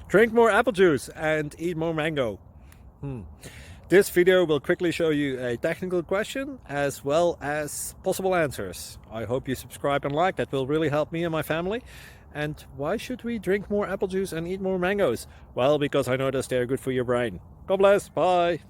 Drink more apple juice and eat more mango. This video will quickly show you a technical question as well as possible answers. I hope you subscribe and like, that will really help me and my family. And why should we drink more apple juice and eat more mangoes? Well, because I noticed they're good for your brain. God bless, bye!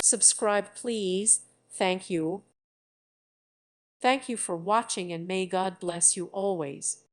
Subscribe, please. Thank you. Thank you for watching, and may God bless you always.